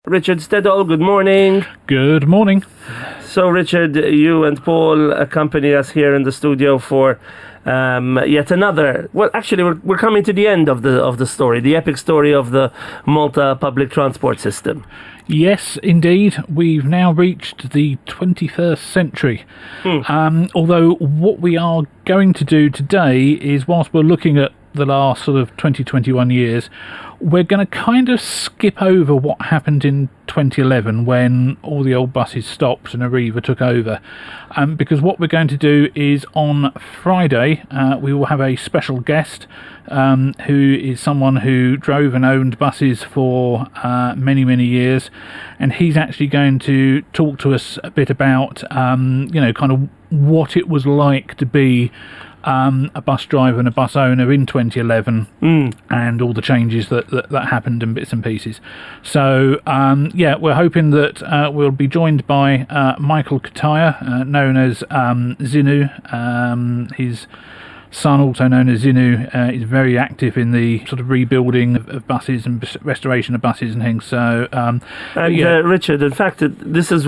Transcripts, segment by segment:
Richard Stedall, good morning. Good morning. So, Richard, you and Paul accompany us here in the studio for yet another. Well, actually, we're coming to the end of the story, the epic story of the Malta public transport system. Yes, indeed. We've now reached the 21st century. Although what we are going to do today is, whilst we're looking at the last sort of 20-21 years, we're going to kind of skip over what happened in 2011 when all the old buses stopped and Arriva took over. Because what we're going to do is on Friday, we will have a special guest who is someone who drove and owned buses for many, many years. And he's actually going to talk to us a bit about, kind of what it was like to be a bus driver and a bus owner in 2011 and all the changes that happened and bits and pieces. So, we're hoping that we'll be joined by Michael Kataya, known as Zinu. His son, also known as Zinu, is very active in the sort of rebuilding of buses and restoration of buses and things. So, Richard, in fact, this is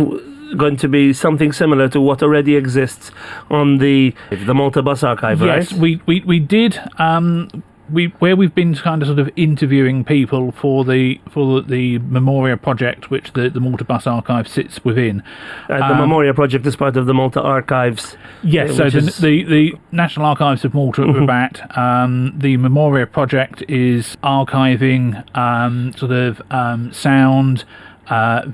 going to be something similar to what already exists on the Malta Bus Archive, right? Yes, we did. Where we've been kind of sort of interviewing people for the Memorja project, which the Malta Bus Archive sits within. The Memorja project is part of the Malta Archives. Yes, so the National Archives of Malta are about. The Memorja project is archiving sound,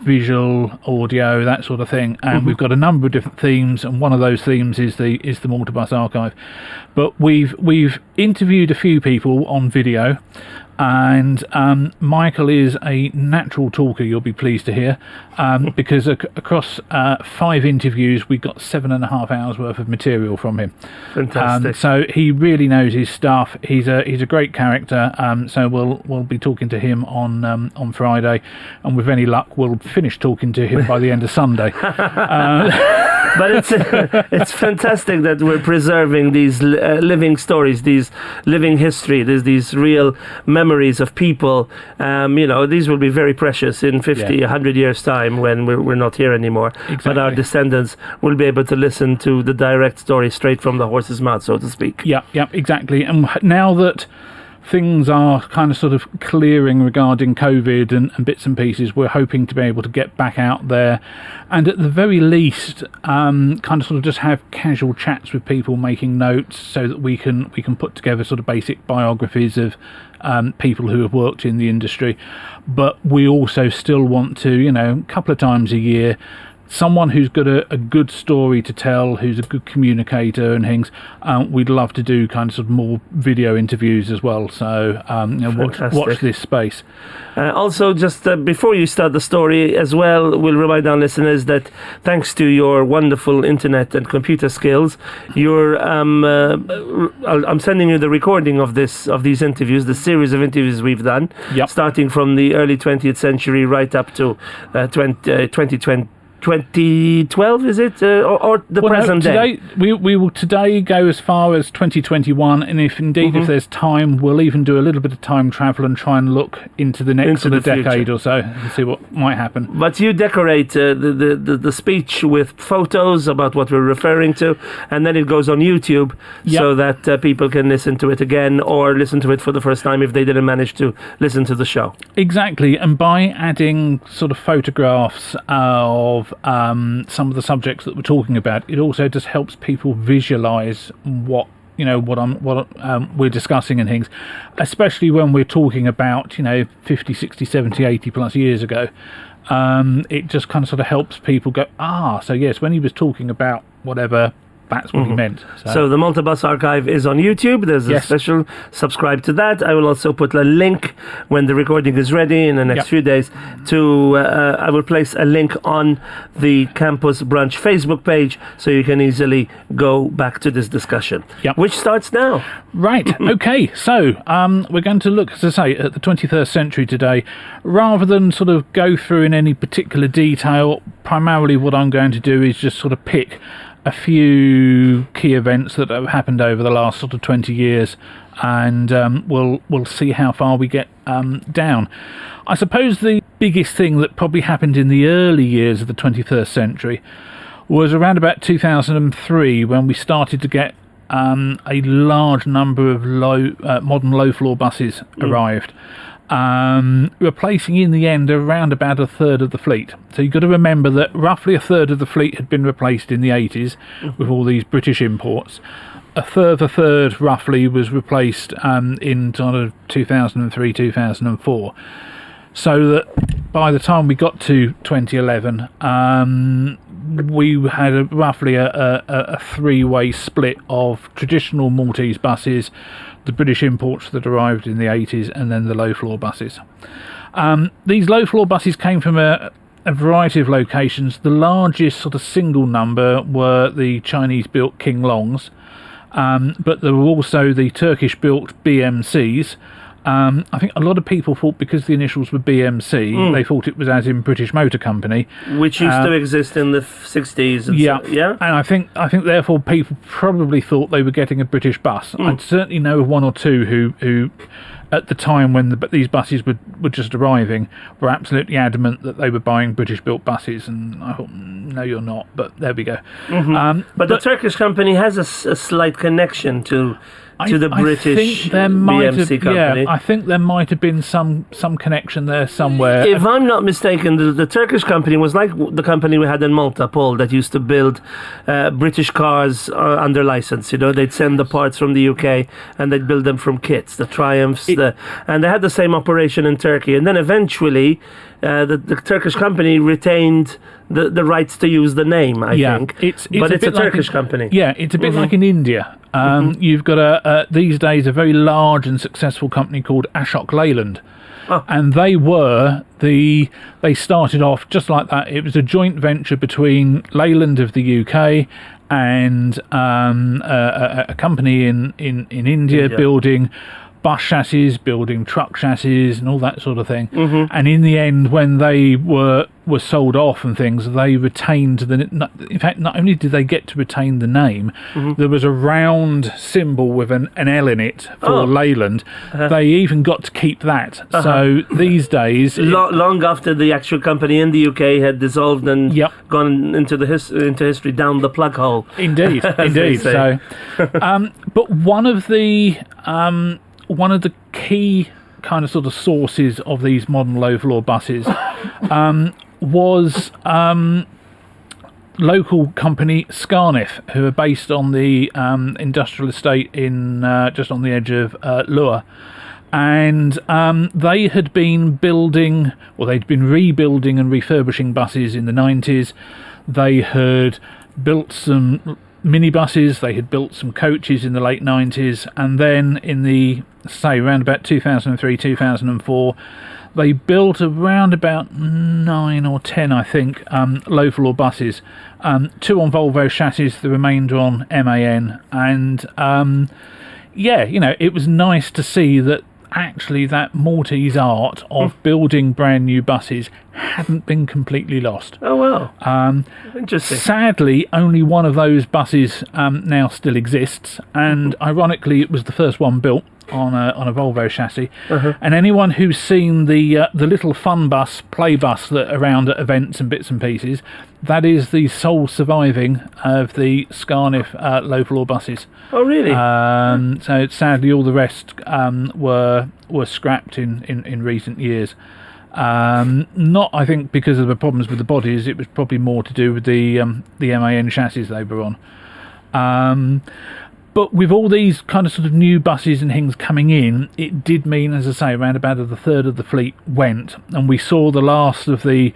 visual, audio, that sort of thing, and we've got a number of different themes, and one of those themes is the Malta Bus Archive. But we've interviewed a few people on video, and Michael is a natural talker, you'll be pleased to hear, because across 5 interviews we got 7.5 hours worth of material from him. Fantastic. So he really knows his stuff. He's a great character. So we'll be talking to him on Friday, and with any luck we'll finish talking to him by the end of Sunday. But it's fantastic that we're preserving these living stories, these living history, these real memories of people. These will be very precious in 50, 100 years' time when we're not here anymore. Exactly. But our descendants will be able to listen to the direct story straight from the horse's mouth, so to speak. Yeah, exactly. And now that things are kind of sort of clearing regarding COVID and bits and pieces, we're hoping to be able to get back out there and at the very least kind of sort of just have casual chats with people, making notes, so that we can put together sort of basic biographies of people who have worked in the industry. But we also still want to, a couple of times a year, someone who's got a good story to tell, who's a good communicator and things. We'd love to do kind of sort of more video interviews as well. So watch this space. Also, just before you start the story as well, we'll remind our listeners that thanks to your wonderful internet and computer skills, I'm sending you the recording of these interviews, the series of interviews we've done, starting from the early 20th century right up to 2012, is it? Or the present day? We will today go as far as 2021, and if there's time, we'll even do a little bit of time travel and try and look into the next decade or so and see what might happen. But you decorate the speech with photos about what we're referring to, and then it goes on YouTube so that people can listen to it again or listen to it for the first time if they didn't manage to listen to the show. Exactly, and by adding sort of photographs of some of the subjects that we're talking about, it also just helps people visualize what we're discussing and things, especially when we're talking about 50, 60, 70, 80 plus years ago. It just kind of sort of helps people go, so yes, when he was talking about whatever, that's what he meant. So the Malta Bus Archive is on YouTube. There's a special subscribe to that. I will also put a link when the recording is ready in the next few days to I will place a link on the Campus Brunch Facebook page so you can easily go back to this discussion, which starts now. Right. Okay. So we're going to look, as I say, at the 21st century today. Rather than sort of go through in any particular detail, primarily what I'm going to do is just sort of pick a few key events that have happened over the last sort of 20 years, and we'll see how far we get down. I suppose the biggest thing that probably happened in the early years of the 21st century was around about 2003 when we started to get a large number of modern low-floor buses arrived, replacing in the end around about a third of the fleet. So you've got to remember that roughly a third of the fleet had been replaced in the 80s with all these British imports. A further third roughly was replaced in sort of 2003, 2004. So that by the time we got to 2011, we had roughly a three-way split of traditional Maltese buses, the British imports that arrived in the 80s, and then the low-floor buses. These low-floor buses came from a variety of locations. The largest sort of single number were the Chinese-built King Longs, but there were also the Turkish-built BMCs. I think a lot of people thought because the initials were BMC, they thought it was as in British Motor Company, which used to exist in the 60s. And yeah, and I think therefore people probably thought they were getting a British bus. I certainly know of one or two who at the time when these buses were just arriving were absolutely adamant that they were buying British-built buses, and I thought, no, you're not. But there we go. But the Turkish company has a slight connection to the British BMC company. Yeah, I think there might have been some connection there somewhere. If I'm not mistaken, the Turkish company was like the company we had in Malta, Paul, that used to build British cars under license. You know, they'd send the parts from the UK and they'd build them from kits, the Triumphs, and they had the same operation in Turkey. And then eventually, the Turkish company retained the rights to use the name, I think. It's a Turkish company. Yeah, it's a bit like in India. You've got these days a very large and successful company called Ashok Leyland. And they started off just like that. It was a joint venture between Leyland of the UK and a company in India building bus chassis, building truck chassis and all that sort of thing. And in the end, when they were sold off and things, they retained in fact, not only did they get to retain the name, there was a round symbol with an L in it for Leyland. They even got to keep that. So these days, long after the actual company in the UK had dissolved and gone into history down the plug hole. Indeed. So but one of the key kind of sort of sources of these modern low-floor buses was local company Scarniff, who are based on the industrial estate in just on the edge of Lure. And they had been they'd been rebuilding and refurbishing buses in the 90s. They had built some minibuses, they had built some coaches in the late 90s, and then in around about 2003, 2004, they built around about 9 or 10, I think, low-floor buses. 2 on Volvo chassis, the remainder on MAN. And, it was nice to see that actually that Maltese art of building brand new buses hadn't been completely lost. Oh, well. Interesting. Sadly, only one of those buses now still exists, and ironically it was the first one built on a Volvo chassis. And anyone who's seen the little fun bus, play bus that around at events and bits and pieces, that is the sole surviving of the Scarniff low-floor buses. Oh, really? So sadly, all the rest were scrapped in recent years. Not, I think, because of the problems with the bodies. It was probably more to do with the MAN chassis they were on. But with all these kind of sort of new buses and things coming in, it did mean, as I say, around about a third of the fleet went, and we saw the last of the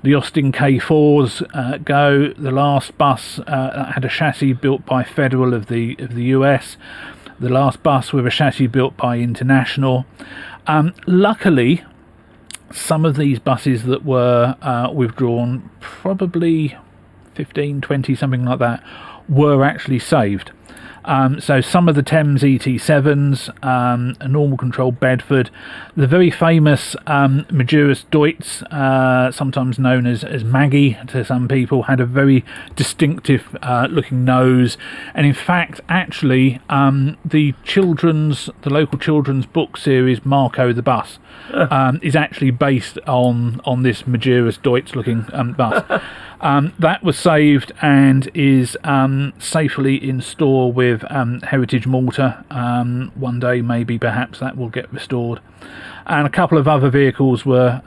Austin K4s go. The last bus had a chassis built by Federal of the US. The last bus with a chassis built by International. Luckily, some of these buses that were withdrawn, probably 15, 20, something like that, were actually saved. So some of the Thames ET7s, a normal control Bedford, the very famous Majorus Deutz, sometimes known as Maggie to some people, had a very distinctive looking nose. And in fact, actually, the local children's book series Marco the Bus is actually based on this Majorus Deutz looking bus. That was saved and is safely in store with Heritage Malta. One day, maybe, perhaps, that will get restored. And a couple of other vehicles were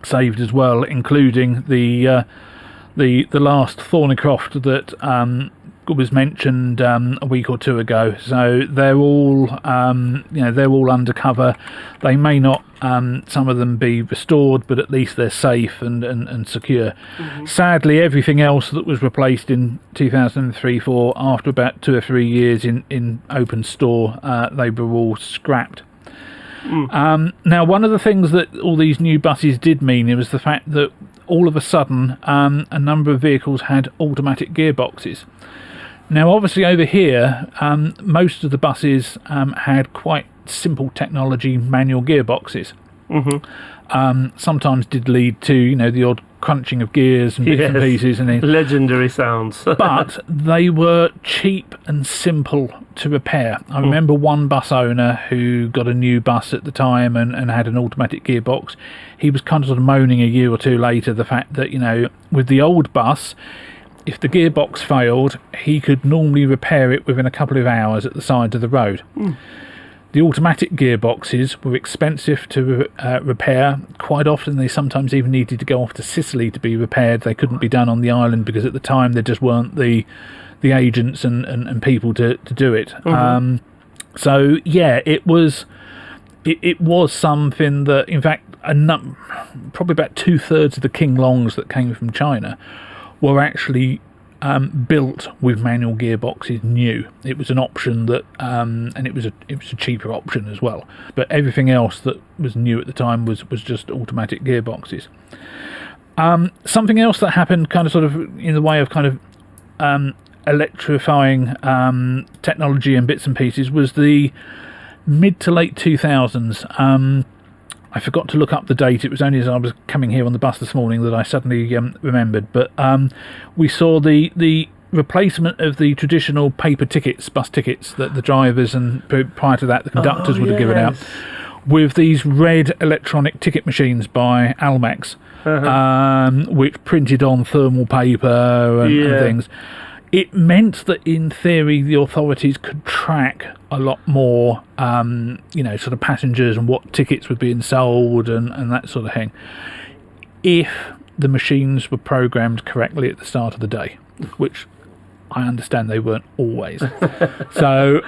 saved as well, including the last Thornycroft that was mentioned a week or two ago. So they're all they're all undercover. They may not some of them be restored, but at least they're safe and secure. Sadly, everything else that was replaced in 2003-04, after about 2 or 3 years in open store, they were all scrapped. Now, one of the things that all these new buses did mean was the fact that all of a sudden a number of vehicles had automatic gearboxes. Now, obviously, over here, most of the buses had quite simple technology manual gearboxes. Sometimes did lead to, the odd crunching of gears and bits and pieces. And legendary sounds. But they were cheap and simple to repair. I remember one bus owner who got a new bus at the time and had an automatic gearbox. He was kind of sort of moaning a year or two later the fact that, with the old bus, if the gearbox failed, he could normally repair it within a couple of hours at the side of the road. The automatic gearboxes were expensive to repair. Quite often they sometimes even needed to go off to Sicily to be repaired. They couldn't be done on the island because at the time there just weren't the agents and people to do it. So yeah, it was something that, in fact, probably about 2/3 of the King Longs that came from China were actually built with manual gearboxes new. It was an option that, and it was a cheaper option as well. But everything else that was new at the time was just automatic gearboxes. Something else that happened, kind of sort of in the way of kind of electrifying technology and bits and pieces, was the mid to late 2000s. I forgot to look up the date. It was only as I was coming here on the bus this morning that I suddenly remembered. But we saw the replacement of the traditional paper tickets, bus tickets, that the drivers and prior to that the conductors would have given out, with these red electronic ticket machines by Almax, which printed on thermal paper and things. It meant that, in theory, the authorities could track a lot more, sort of passengers and what tickets were being sold and that sort of thing, if the machines were programmed correctly at the start of the day, which I understand they weren't always. So,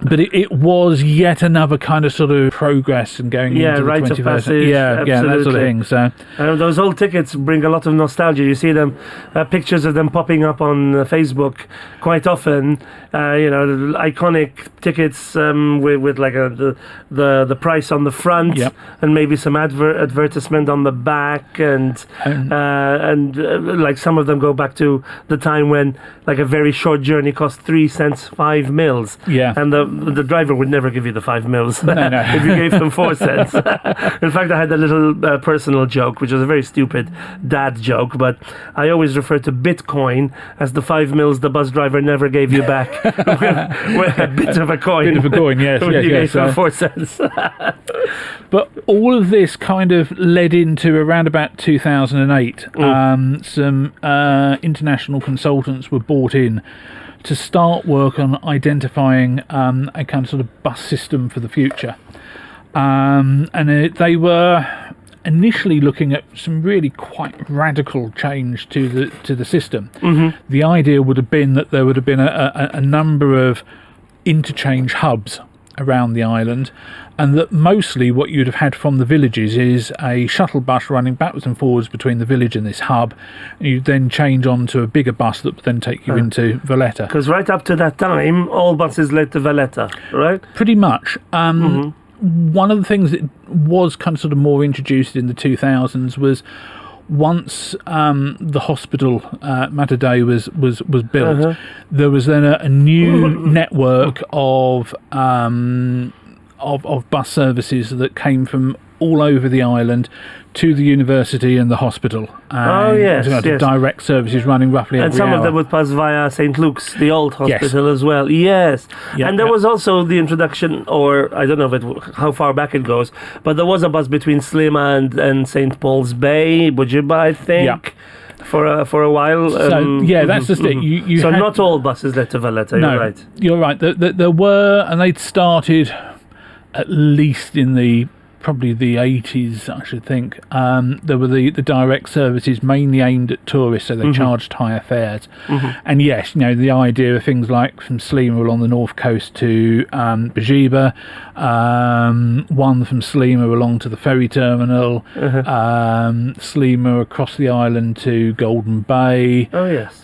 but it was yet another kind of sort of progress and going into the 21st. Passage, that sort of thing. So those old tickets bring a lot of nostalgia. You see them, pictures of them popping up on Facebook quite often. Iconic tickets with like the price on the front, and maybe some advertisement on the back, and like some of them go back to the time when like a very short journey cost 3 cents 5 mils. And the driver would never give you the 5 mils if you gave them 4 cents. In fact, I had a little personal joke, which was a very stupid dad joke, but I always refer to Bitcoin as the 5 mils the bus driver never gave you back. with a bit of a coin. Yes. When you gave them 4 cents. But all of this kind of led into around about 2008. Some international consultants were brought in to start work on identifying a kind of sort of bus system for the future. They were initially looking at some really quite radical change to the system. The idea would have been that there would have been a number of interchange hubs around the island, and that mostly what you'd have had from the villages is a shuttle bus running backwards and forwards between the village and this hub, and you'd then change on to a bigger bus that would then take you into Valletta. Because right up to that time, all buses led to Valletta, right? Pretty much. One of the things that was kind of sort of more introduced in the 2000s was once the hospital Matadei was built, there was then a new network of bus services that came from all over the island to the university and the hospital. And direct services running roughly every hour. And some of them would pass via St. Luke's, the old hospital as well. Yes. And there was also the introduction, or I don't know how far back it goes, but there was a bus between Slima and St. Paul's Bay, Bujiba, I think. For a while. So that's just it. You so not all buses led to Valletta, you're right. You're right. There were, and they'd started at least in probably the 80s, I should think. There were the direct services mainly aimed at tourists, so they charged higher fares. And yes, the idea of things like from Slima along the north coast to Bujiba, one from Slima along to the ferry terminal, Slima across the island to Golden Bay. Oh yes.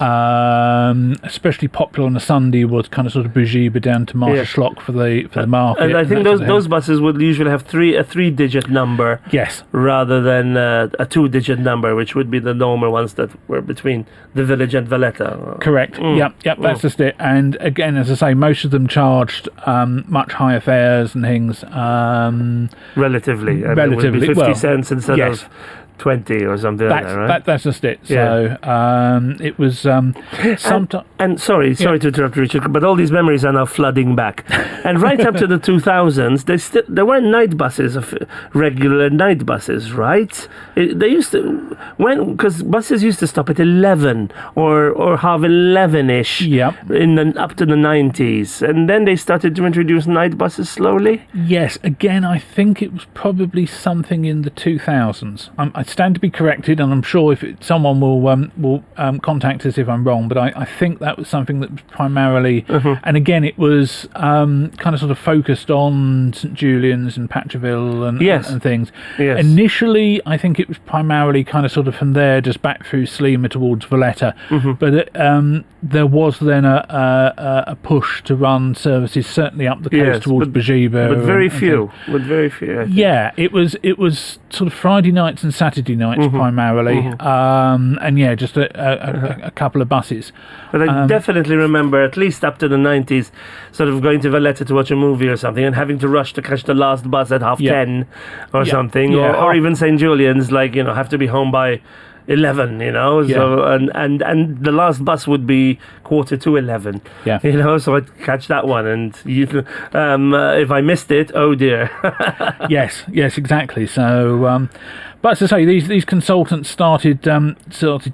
Especially popular on a Sunday was kind of sort of Bujiba down to Marshalock for the market. And I think those buses would usually have a three-digit number. Yes. Rather than a two-digit number, which would be the normal ones that were between the village and Valletta. Correct. Yep. That's just it. And again, as I say, most of them charged much higher fares and things. Relatively. And it would be 50 cents instead of 20 or something like that, right? That's just it. So it was sometimes. And sorry to interrupt, Richard, but all these memories are now flooding back. And right up to the 2000s, there were night buses, regular night buses, right? They used to, because buses used to stop at 11 or half 11-ish up to the 90s. And then they started to introduce night buses slowly? Yes, again, I think it was probably something in the 2000s. I stand to be corrected, and I'm sure if someone will contact us if I'm wrong, but I think that was something that was primarily, and again, it was kind of sort of focused on St. Julian's and Patcherville and things. Yes. Initially, I think it was primarily kind of sort of from there, just back through Slima towards Valletta, but there was then a push to run services certainly up the coast towards Bujiba. But very few. Yeah, it was sort of Friday nights and Saturday nights primarily, and just a couple of buses. But I definitely remember, at least up to the 90s, sort of going to Valletta to watch a movie or something and having to rush to catch the last bus at 10:30 or something, or even St. Julian's, have to be home by 11, so and the last bus would be 11:15, so I'd catch that one, and if I missed it, oh dear. yes, exactly. So but as I say, these consultants started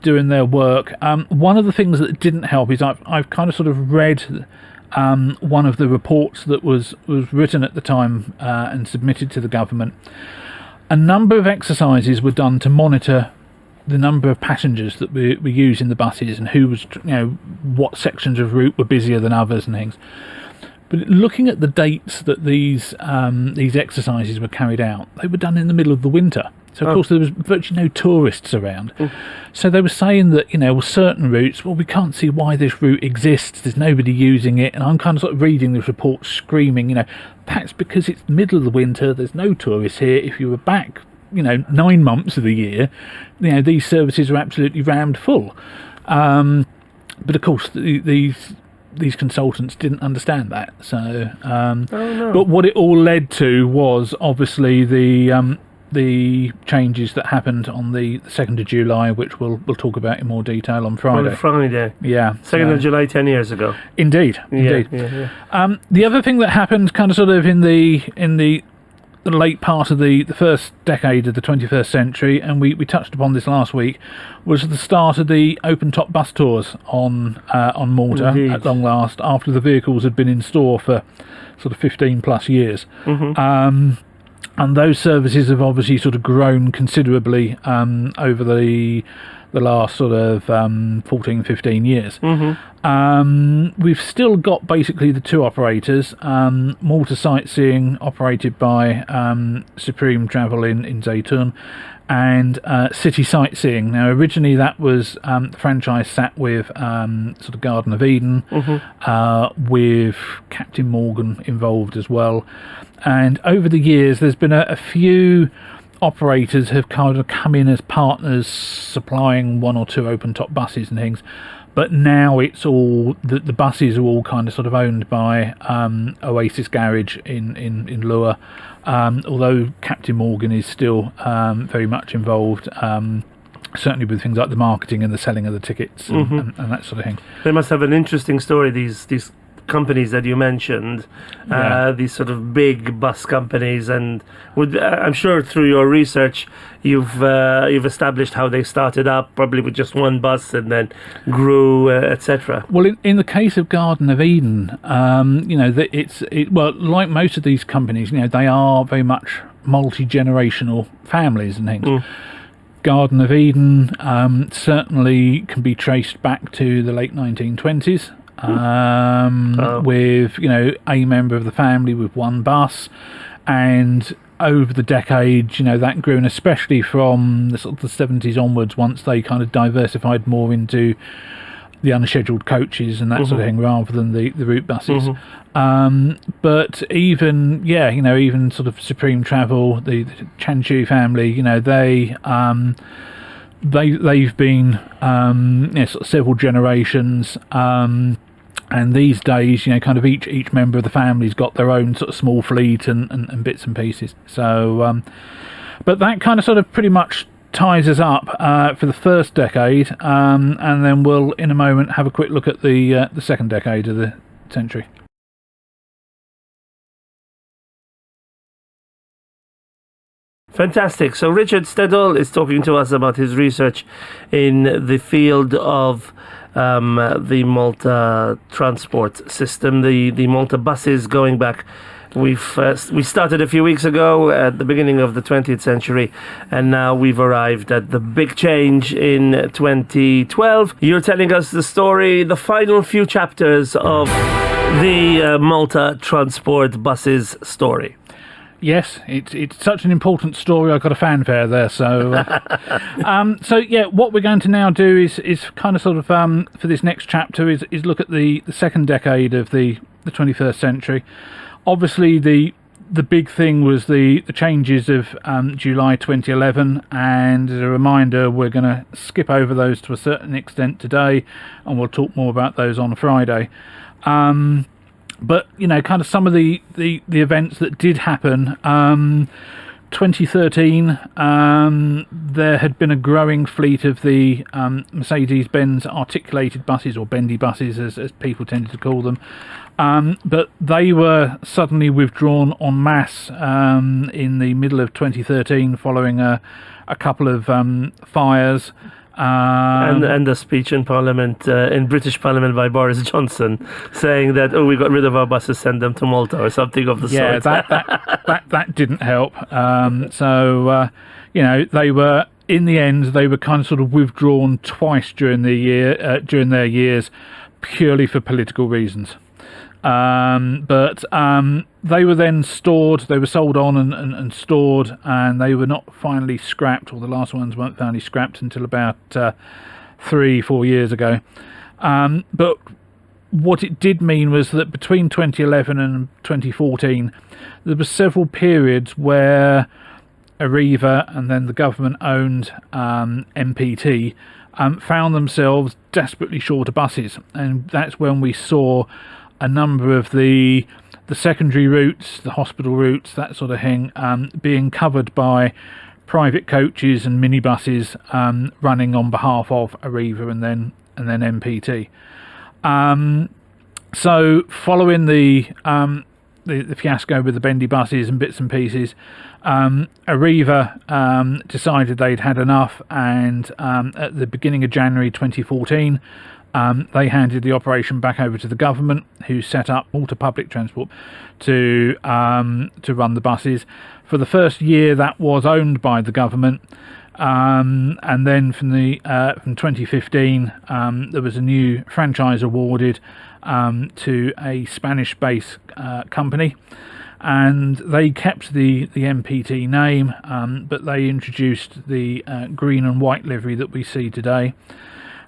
doing their work. One of the things that didn't help is I've kind of sort of read one of the reports that was written at the time and submitted to the government. A number of exercises were done to monitor the number of passengers that we use in the buses and who was, what sections of route were busier than others and things. But looking at the dates that these exercises were carried out, they were done in the middle of the winter. So, of course, there was virtually no tourists around. So they were saying that, certain routes, we can't see why this route exists. There's nobody using it. And I'm kind of sort of reading this report screaming, that's because it's the middle of the winter. There's no tourists here. If you were back 9 months of the year, these services are absolutely rammed full. But of course, these consultants didn't understand that. So, but what it all led to was obviously the changes that happened on the 2nd of July, which we'll talk about in more detail on Friday. On Friday. Yeah. 2nd of July, 10 years ago. Indeed. Yeah. The other thing that happened kind of sort of in the late part of the first decade of the 21st century, and we touched upon this last week, was the start of the open-top bus tours on Malta. Indeed. At long last, after the vehicles had been in store for sort of 15 plus years. And those services have obviously sort of grown considerably over the last sort of 14, 15 years. We've still got basically the two operators, Malta Sightseeing, operated by Supreme Travel in Zaytun, and City Sightseeing. Now, originally that was the franchise sat with sort of Garden of Eden, with Captain Morgan involved as well. And over the years, there's been a few operators have kind of come in as partners, supplying one or two open top buses and things. But now it's all the buses are all kind of sort of owned by Oasis Garage in Lure, although Captain Morgan is still very much involved, certainly with things like the marketing and the selling of the tickets and that sort of thing. They must have an interesting story, these companies that you mentioned, these sort of big bus companies, and I'm sure through your research you've established how they started up, probably with just one bus and then grew, etc. Well, in the case of Garden of Eden, like most of these companies, they are very much multi-generational families and things. Garden of Eden certainly can be traced back to the late 1920s. With a member of the family with one bus, and over the decades that grew, and especially from the sort of the 70s onwards, once they kind of diversified more into the unscheduled coaches and that sort of thing rather than the route buses. But even sort of Supreme Travel, the Chanchu family, they've been sort of several generations. And these days, kind of each member of the family's got their own sort of small fleet and bits and pieces. So, but that kind of sort of pretty much ties us up for the first decade, and then we'll in a moment have a quick look at the second decade of the century. Fantastic. So Richard Stedall is talking to us about his research in the field of the Malta transport system, the Malta buses going back. We started a few weeks ago at the beginning of the 20th century, and now we've arrived at the big change in 2012. You're telling us the story, the final few chapters of the Malta transport buses story. Yes, it's such an important story. I've got a fanfare there. So, what we're going to now do is kind of sort of for this next chapter is look at the second decade of the 21st century. Obviously, the big thing was the changes of July 2011, and as a reminder, we're going to skip over those to a certain extent today, and we'll talk more about those on Friday. But kind of some of the events that did happen. 2013, there had been a growing fleet of the Mercedes-Benz articulated buses, or bendy buses as people tended to call them. But they were suddenly withdrawn en masse in the middle of 2013 following a couple of fires. And a speech in Parliament, in British Parliament by Boris Johnson, saying that we got rid of our buses, send them to Malta or something of the sort. Yeah, that didn't help. They were in the end they were kind of sort of withdrawn twice during their years, purely for political reasons. But they were then stored, they were sold on and stored, and they were not finally scrapped, or the last ones weren't finally scrapped until about 3-4 years ago. But what it did mean was that between 2011 and 2014, there were several periods where Arriva and then the government-owned MPT found themselves desperately short of buses, and that's when we saw a number of the secondary routes, the hospital routes, that sort of thing, being covered by private coaches and minibuses running on behalf of Arriva and then MPT. So following the fiasco with the bendy buses and bits and pieces, Arriva decided they'd had enough, and at the beginning of January 2014, they handed the operation back over to the government, who set up Malta Public Transport to run the buses. For the first year, that was owned by the government, and then from 2015, there was a new franchise awarded to a Spanish-based company, and they kept the MPT name, but they introduced the green and white livery that we see today.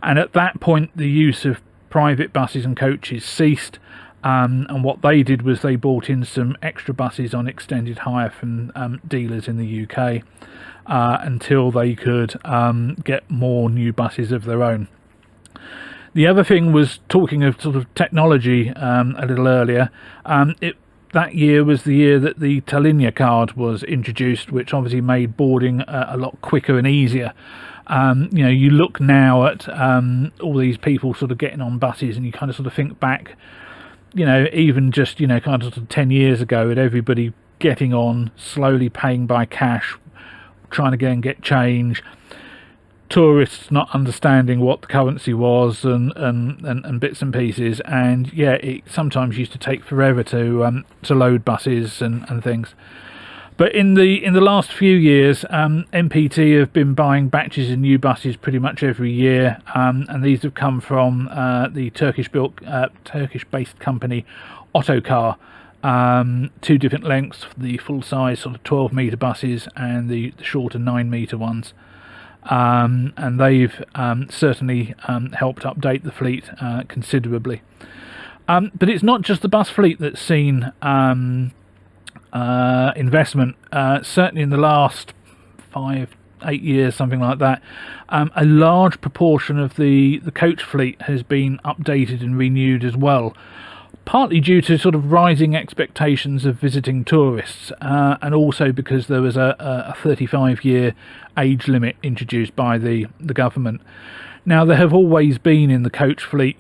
And at that point, the use of private buses and coaches ceased, And what they did was they bought in some extra buses on extended hire from dealers in the UK until they could get more new buses of their own. The other thing was, talking of sort of technology a little earlier, that year was the year that the Talinea card was introduced, which obviously made boarding a lot quicker and easier. You look now at all these people sort of getting on buses, and you kind of sort of think back, even just, kind of sort of 10 years ago, at everybody getting on, slowly paying by cash, trying to go and get change, tourists not understanding what the currency was, and bits and pieces, and it sometimes used to take forever to load buses and things. But in the last few years, MPT have been buying batches of new buses pretty much every year, and these have come from the Turkish-based company Otokar. 2 different lengths, the full-size sort of 12-metre buses and the shorter 9-metre ones. And they've certainly helped update the fleet considerably. But it's not just the bus fleet that's seen investment. Certainly in the last 5-8 years, something like that, a large proportion of the coach fleet has been updated and renewed as well, partly due to sort of rising expectations of visiting tourists, and also because there was a 35-year age limit introduced by the government. Now, there have always been in the coach fleet,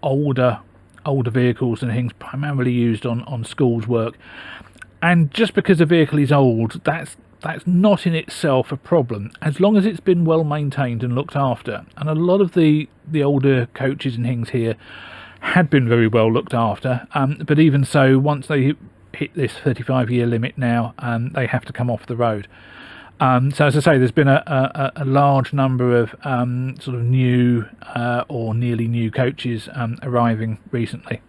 older vehicles and things primarily used on schools work. And just because a vehicle is old, that's not in itself a problem, as long as it's been well maintained and looked after. And a lot of the older coaches and things here had been very well looked after, but even so, once they hit this 35-year limit now, they have to come off the road. So as I say, there's been a large number of sort of new or nearly new coaches arriving recently.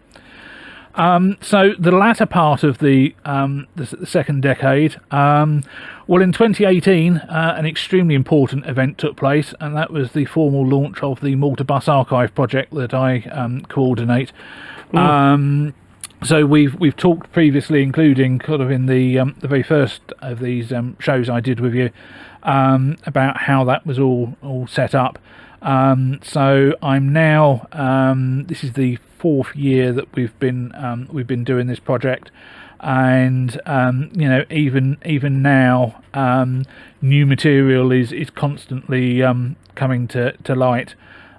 So the latter part of the second decade, well, in 2018, an extremely important event took place, and that was the formal launch of the Malta Bus Archive project that I coordinate. So we've talked previously, including sort of in the very first of these shows I did with you, about how that was all set up. So I'm now this is the 4th year that we've been doing this project, and even now, new material is constantly coming to light,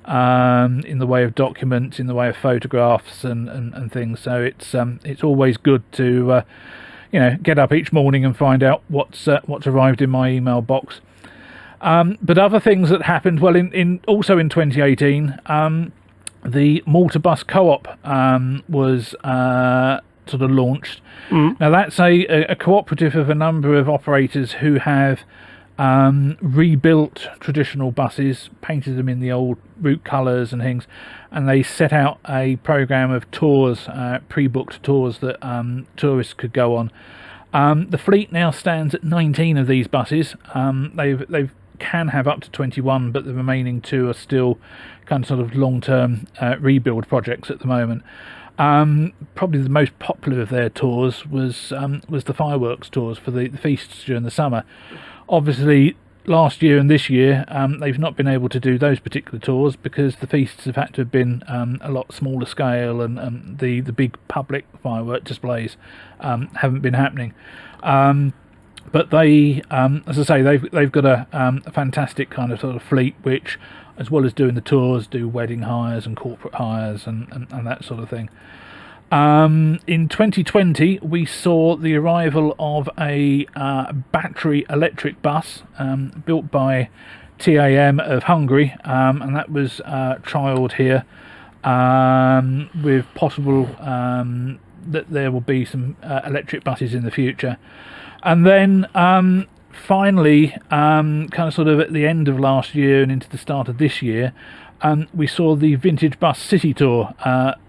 in the way of documents, in the way of photographs and things. So it's always good to get up each morning and find out what's arrived in my email box. But other things that happened, well, also in 2018, the Malta Bus Co-op was sort of launched. Now that's a cooperative of a number of operators who have rebuilt traditional buses, painted them in the old route colours and things, and they set out a programme of tours, pre-booked tours that tourists could go on. The fleet now stands at 19 of these buses. They've can have up to 21, but the remaining 2 are still kind of sort of long-term rebuild projects at the moment. Probably the most popular of their tours was the fireworks tours for the feasts during the summer. Obviously, last year and this year, they've not been able to do those particular tours because the feasts have had to have been a lot smaller scale, and the big public firework displays haven't been happening. But they, as I say, they've got a fantastic kind of sort of fleet, which, as well as doing the tours, do wedding hires and corporate hires and that sort of thing. In 2020, we saw the arrival of a battery electric bus built by TAM of Hungary, and that was trialled here, with possible that there will be some electric buses in the future. And then finally, kind of sort of at the end of last year and into the start of this year, we saw the Vintage Bus City Tour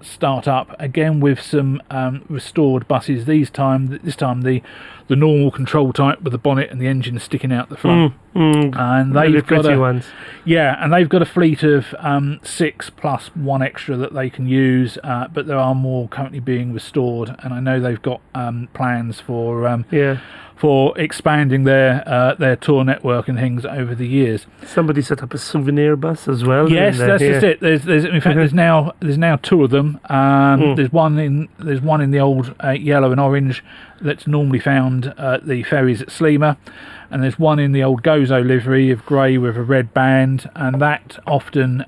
start up again with some restored buses. This time the normal control type with the bonnet and the engine sticking out the front. and really they've got pretty ones. Yeah, and they've got a fleet of 6 plus one extra that they can use, but there are more currently being restored, and I know they've got plans for expanding their tour network and things over the years. Somebody set up a souvenir bus as well. Yes, that's just it. There's in fact there's now 2 of them. There's one in the old yellow and orange that's normally found at the ferries at Sleamer, and there's one in the old Gozo livery of grey with a red band, and that often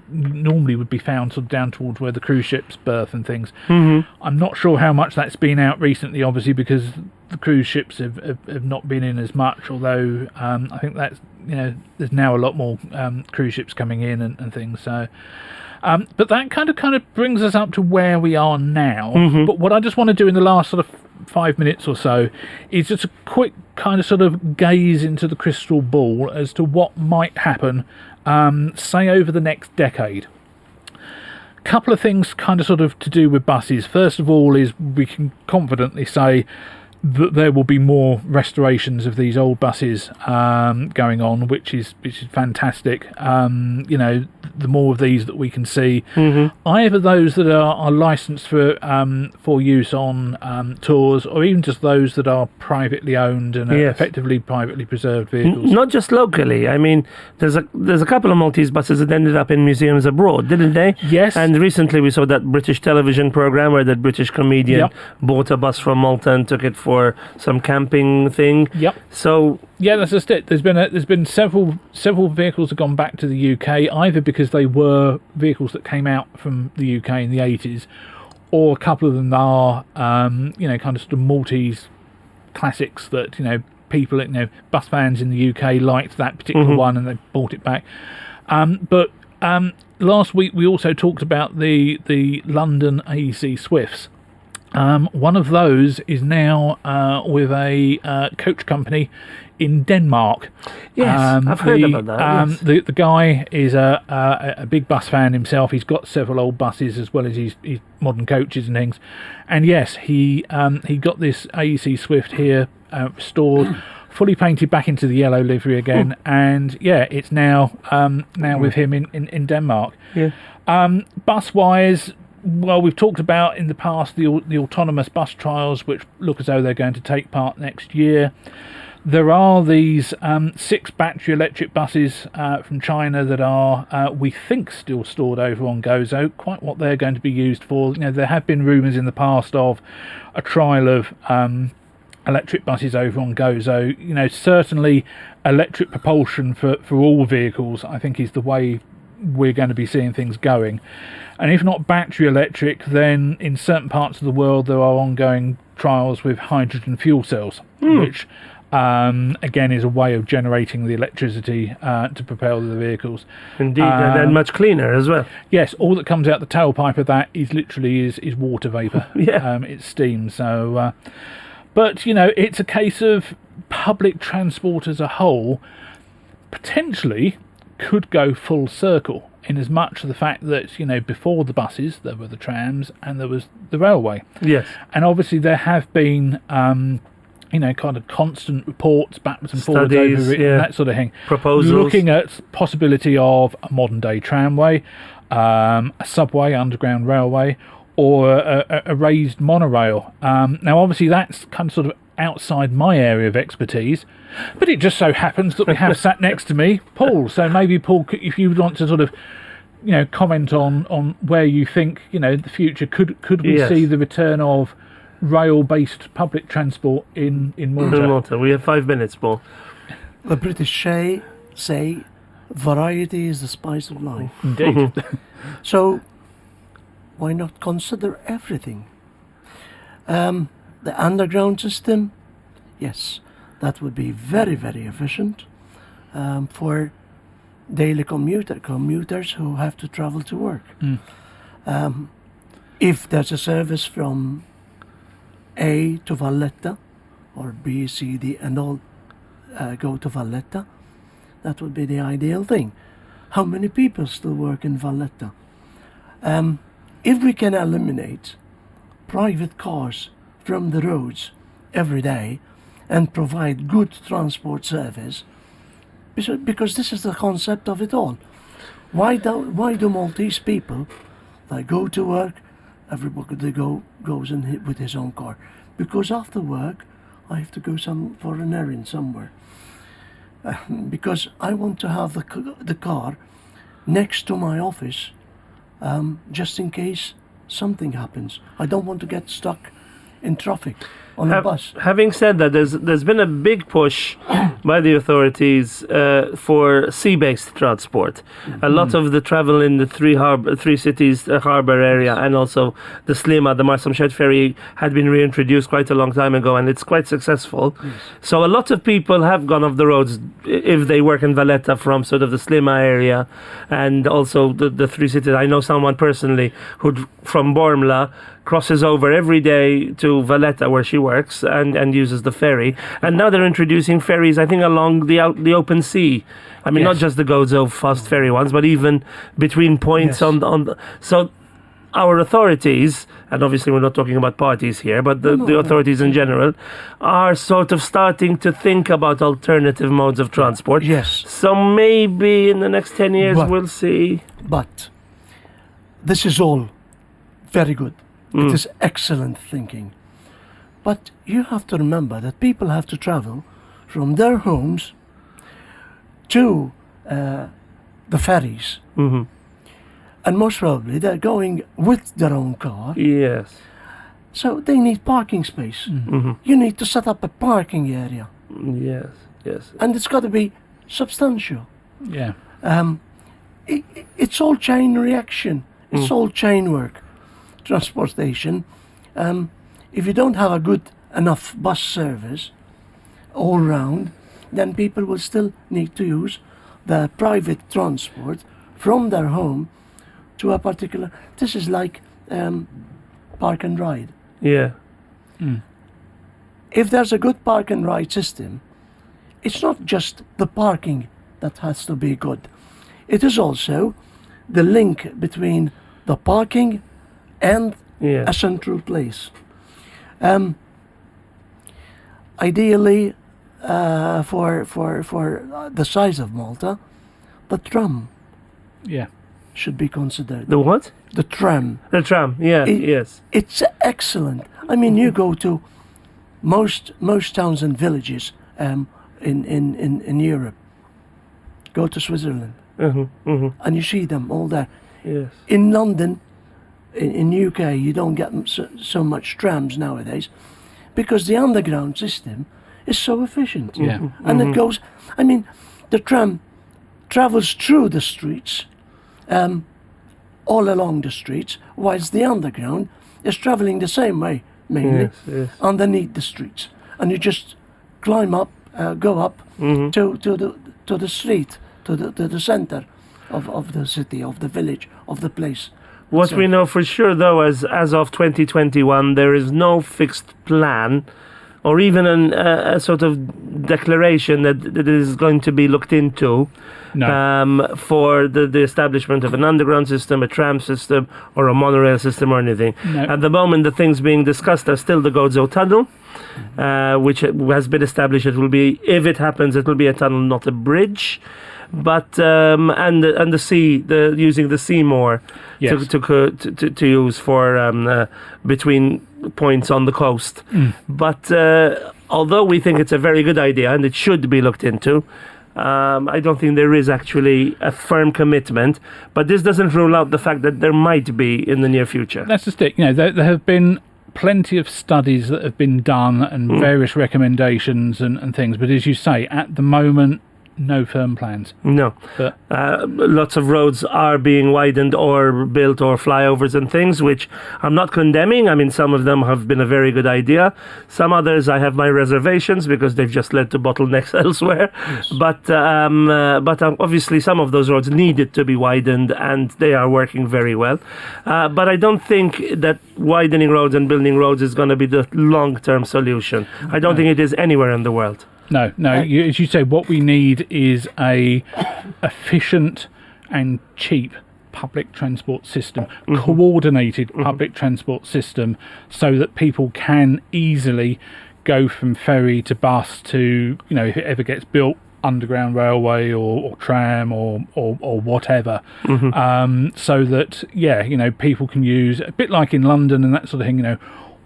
normally would be found sort of down towards where the cruise ships berth and things. I'm not sure how much that's been out recently, obviously, because the cruise ships have not been in as much, although I think that's, there's now a lot more cruise ships coming in and things, so but that kind of brings us up to where we are now. But what I just want to do in the last sort of 5 minutes or so is just a quick kind of sort of gaze into the crystal ball as to what might happen, say over the next decade. Couple of things kind of sort of to do with buses. First of all is we can confidently say that there will be more restorations of these old buses going on, which is fantastic. The more of these that we can see, either those that are licensed for use on tours, or even just those that are privately owned and are effectively privately preserved vehicles. Not just locally. I mean, there's a couple of Maltese buses that ended up in museums abroad, didn't they? Yes. And recently we saw that British television program where that British comedian bought a bus from Malta and took it for some camping thing. So yeah, that's just it. There's been several vehicles that have gone back to the UK, either because they were vehicles that came out from the UK in the 80s, or a couple of them are kind of sort of Maltese classics that people, bus fans in the UK liked that particular one and they bought it back. But last week we also talked about the London AEC Swifts. One of those is now with a coach company in Denmark. Yes, I've heard about that. The guy is a big bus fan himself. He's got several old buses as well as his modern coaches and things. And yes, he got this AEC Swift here restored, fully painted back into the yellow livery again, and it's now with him in Denmark. Bus wise, well, we've talked about in the past the autonomous bus trials, which look as though they're going to take part next year. There are these 6 battery electric buses from China that are, we think, still stored over on Gozo. Quite what they're going to be used for. There have been rumours in the past of a trial of electric buses over on Gozo. Certainly electric propulsion for all vehicles, I think, is the way we're going to be seeing things going. And if not battery electric, then in certain parts of the world there are ongoing trials with hydrogen fuel cells, which again is a way of generating the electricity to propel the vehicles. Indeed, and much cleaner as well. Yes, all that comes out the tailpipe of that is literally water vapour. It's steam. So but it's a case of public transport as a whole potentially could go full circle, in as much of the fact that before the buses there were the trams and there was the railway. Yes. And obviously there have been kind of constant reports backwards and forwards over it, and that sort of thing. Proposals. Looking at possibility of a modern day tramway, a subway, underground railway, or a raised monorail. Now obviously that's kind of sort of outside my area of expertise, but it just so happens that we have sat next to me Paul. So maybe Paul, if you would want to sort of comment on where you think the future could we see the return of rail-based public transport in Malta. We have 5 minutes, Paul. The British say variety is the spice of life. Indeed. So why not consider everything? The underground system, yes, that would be very, very efficient for daily commuters who have to travel to work. If there's a service from A to Valletta, or B, C, D, and all go to Valletta, that would be the ideal thing. How many people still work in Valletta? If we can eliminate private cars from the roads every day and provide good transport service, Because this is the concept of it all. Why do Maltese people, they go to work, everybody goes in with his own car? Because after work, I have to go for an errand somewhere. Because I want to have the car next to my office, just in case something happens. I don't want to get stuck in traffic on a bus. Having said that, there's been a big push by the authorities for sea-based transport. A lot of the travel in the three cities harbour area, and also the Slima, the Marsamxed ferry, had been reintroduced quite a long time ago, and it's quite successful. So a lot of people have gone off the roads if they work in Valletta from sort of the Slima area, and also the three cities. I know someone personally who from Bormla crosses over every day to Valletta where she works and uses the ferry. And now they're introducing ferries, I think, along the open sea. I mean, not just the Gozo fast ferry ones, but even between points so our authorities, and obviously we're not talking about parties here, but the authorities in general, are sort of starting to think about alternative modes of transport. Yes. So maybe in the next 10 years we'll see. But this is all very good. It is excellent thinking. But you have to remember that people have to travel from their homes to the ferries. Mm-hmm. And most probably they're going with their own car. Yes. So they need parking space. Mm-hmm. You need to set up a parking area. Yes. And it's got to be substantial. Yeah. It's all chain reaction. It's all chain work. Transportation. If you don't have a good enough bus service all round, then people will still need to use the private transport from their home to a particular. This is like park and ride. Yeah. If there's a good park and ride system, it's not just the parking that has to be good. It is also the link between the parking and a central place. Ideally, for the size of Malta, the tram should be considered. The what? The tram. The tram, yes. It's excellent. I mean, you go to most towns and villages in Europe. Go to Switzerland, and you see them all there. Yes. In London, in UK, you don't get so much trams nowadays, because the underground system is so efficient. Yeah. And it goes. I mean, the tram travels through the streets, all along the streets, whilst the underground is traveling the same way, mainly underneath the streets, and you just climb up, go up to the street, to the center of the city, of the village, of the place. What we know for sure, though, as of 2021, there is no fixed plan or even a sort of declaration that it is going to be looked into for the establishment of an underground system, a tram system, or a monorail system or anything. No. At the moment, the things being discussed are still the Gozo Tunnel, which has been established. It will be, if it happens, it will be a tunnel, not a bridge. But and the sea, using the Seymour to use for between points on the coast. But although we think it's a very good idea and it should be looked into, I don't think there is actually a firm commitment. But this doesn't rule out the fact that there might be in the near future. That's just it. You know, there have been plenty of studies that have been done and various recommendations and things. But as you say, at the moment, no firm plans. No. But lots of roads are being widened or built, or flyovers and things, which I'm not condemning. I mean, some of them have been a very good idea. Some others I have my reservations because they've just led to bottlenecks elsewhere. Yes. But obviously some of those roads needed to be widened and they are working very well. But I don't think that widening roads and building roads is going to be the long-term solution. I don't think it is anywhere in the world. No. As you say, what we need is a efficient and cheap public transport system, coordinated public transport system, so that people can easily go from ferry to bus to, you know, if it ever gets built, underground railway or tram or whatever, so that people can use, a bit like in London and that sort of thing,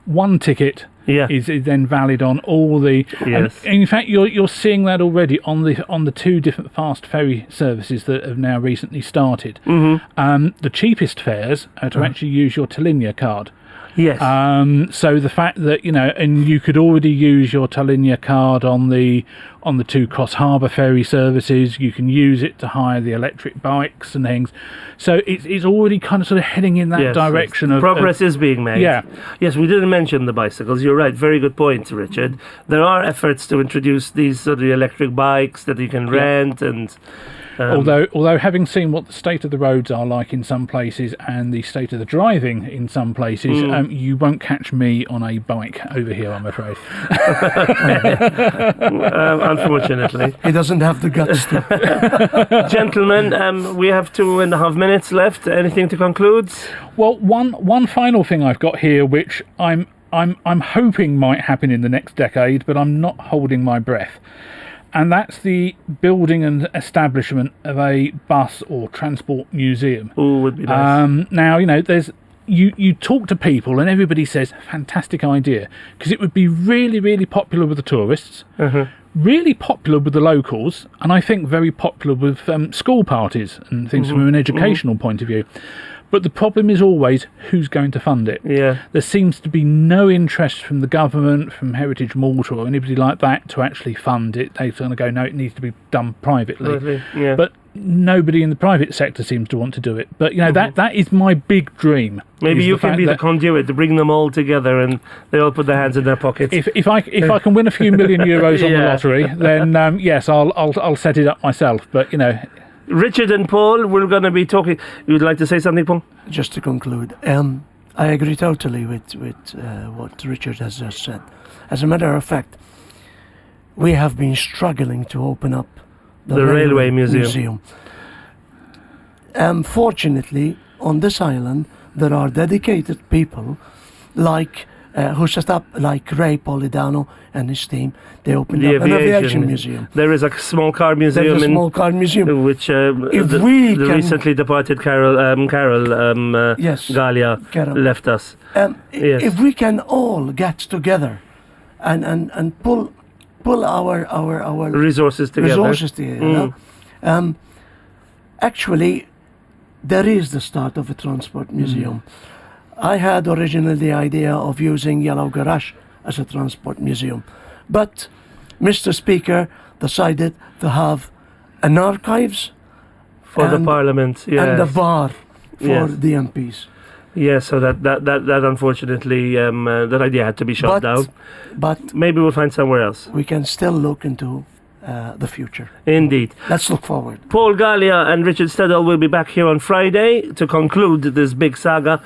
one ticket is then valid on all the. Yes. And in fact, you're seeing that already on the two different fast ferry services that have now recently started. The cheapest fares are to actually use your Talinia card. Yes. So the fact that and you could already use your Talinia card on the two Cross-harbour ferry services. You can use it to hire the electric bikes and things. So it's already kind of sort of heading in that direction. Yes. Progress is being made. Yeah. Yes, we didn't mention the bicycles. You're right. Very good point, Richard. There are efforts to introduce these sort of electric bikes that you can rent and. Although having seen what the state of the roads are like in some places and the state of the driving in some places, you won't catch me on a bike over here, I'm afraid. Unfortunately. He doesn't have the guts to. Gentlemen, we have 2.5 minutes left. Anything to conclude? Well, one final thing I've got here, which I'm hoping might happen in the next decade, but I'm not holding my breath. And that's the building and establishment of a bus or transport museum. Oh, would be nice. Now, there's you talk to people and everybody says, fantastic idea, because it would be really, really popular with the tourists, really popular with the locals, and I think very popular with school parties and things from an educational point of view. But the problem is always who's going to fund it. Yeah. There seems to be no interest from the government, from Heritage Malta or anybody like that to actually fund it. They're going to go, no, it needs to be done privately. Yeah. But nobody in the private sector seems to want to do it. But, that is my big dream. Maybe you can be the conduit to bring them all together and they all put their hands in their pockets. If I can win a few million euros on the lottery, then yes, I'll set it up myself. But, Richard and Paul, we're going to be talking. You'd like to say something, Paul? Just to conclude, I agree totally with what Richard has just said. As a matter of fact, we have been struggling to open up the Railway Museum. Fortunately, on this island, there are dedicated people like who set up, like Ray Polidano and his team. They opened up an aviation museum. There is a small car museum. There's a small car museum. Which the recently departed Carol Galia left us. If we can all get together and pull our resources together. Actually, there is the start of a transport museum. I had originally the idea of using Yellow Garage as a transport museum, but Mr. Speaker decided to have an archives for the Parliament, and a bar for the MPs. Yes, so that unfortunately that idea had to be shut down. But maybe we'll find somewhere else. We can still look into the future. Indeed. Let's look forward. Paul Galia and Richard Stedall will be back here on Friday to conclude this big saga.